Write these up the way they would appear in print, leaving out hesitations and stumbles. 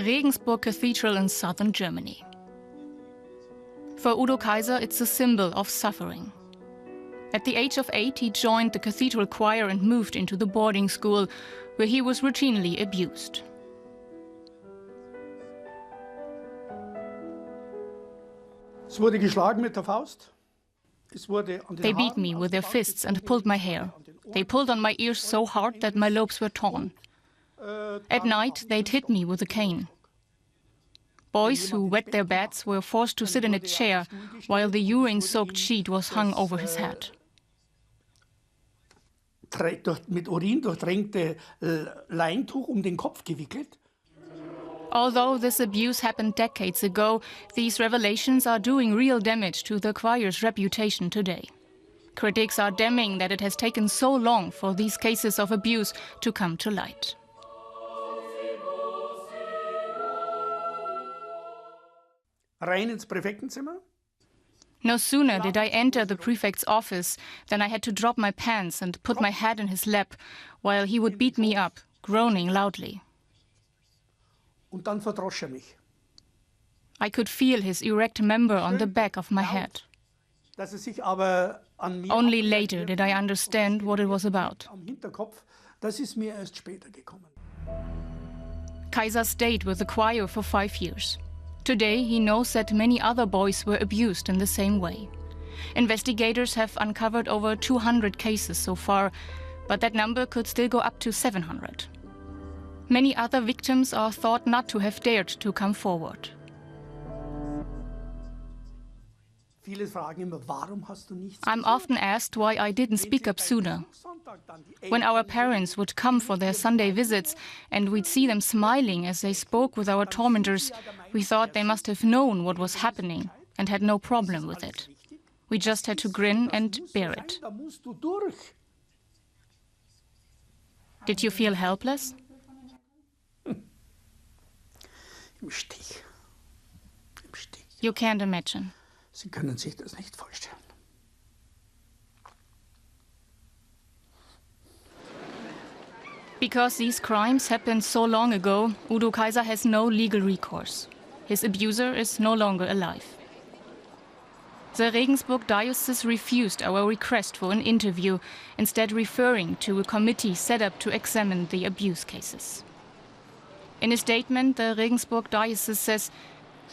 Regensburg Cathedral in southern Germany. For Udo Kaiser, it's a symbol of suffering. At the age of 8, he joined the cathedral choir and moved into the boarding school, where he was routinely abused. They beat me with their fists and pulled my hair. They pulled on my ears so hard that my lobes were torn. At night, they'd hit me with a cane. Boys who wet their beds were forced to sit in a chair while the urine-soaked sheet was hung over his head. Mit Urin durchtränkte Leintuch den Kopf gewickelt. Although this abuse happened decades ago, these revelations are doing real damage to the choir's reputation today. Critics are damning that it has taken so long for these cases of abuse to come to light. Rein ins Präfektenzimmer. No sooner did I enter the prefect's office than I had to drop my pants and put my head in his lap while he would beat me up, groaning loudly. Und dann verdrosch mich. I could feel his erect member on the back of my head. Sich aber an mir Only later did I understand what it was about. Am Hinterkopf, das ist mir erst später gekommen. Kaiser stayed with the choir for 5 years. Today, he knows that many other boys were abused in the same way. Investigators have uncovered over 200 cases so far, but that number could still go up to 700. Many other victims are thought not to have dared to come forward. I'm often asked why I didn't speak up sooner. When our parents would come for their Sunday visits and we'd see them smiling as they spoke with our tormentors, we thought they must have known what was happening and had no problem with it. We just had to grin and bear it. Did you feel helpless? You can't imagine. Sie können sich das nicht vorstellen. Because these crimes happened so long ago, Udo Kaiser has no legal recourse. His abuser is no longer alive. The Regensburg diocese refused our request for an interview, instead referring to a committee set up to examine the abuse cases. In a statement, the Regensburg diocese says,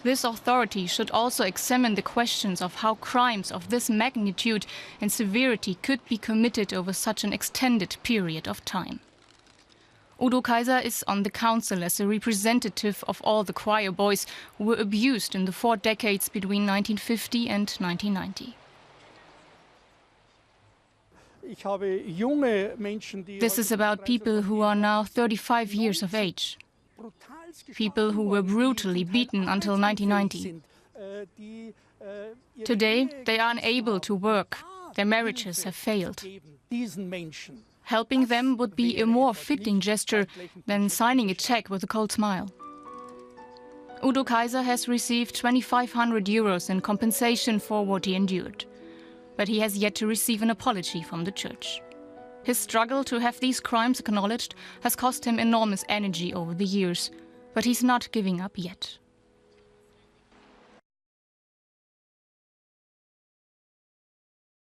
this authority should also examine the questions of how crimes of this magnitude and severity could be committed over such an extended period of time. Udo Kaiser is on the council as a representative of all the choir boys who were abused in the 4 decades between 1950 and 1990. This is about people who are now 35 years of age. People who were brutally beaten until 1990. Today, they are unable to work. Their marriages have failed. Helping them would be a more fitting gesture than signing a check with a cold smile. Udo Kaiser has received 2,500 euros in compensation for what he endured. But he has yet to receive an apology from the church. His struggle to have these crimes acknowledged has cost him enormous energy over the years. But he's not giving up yet.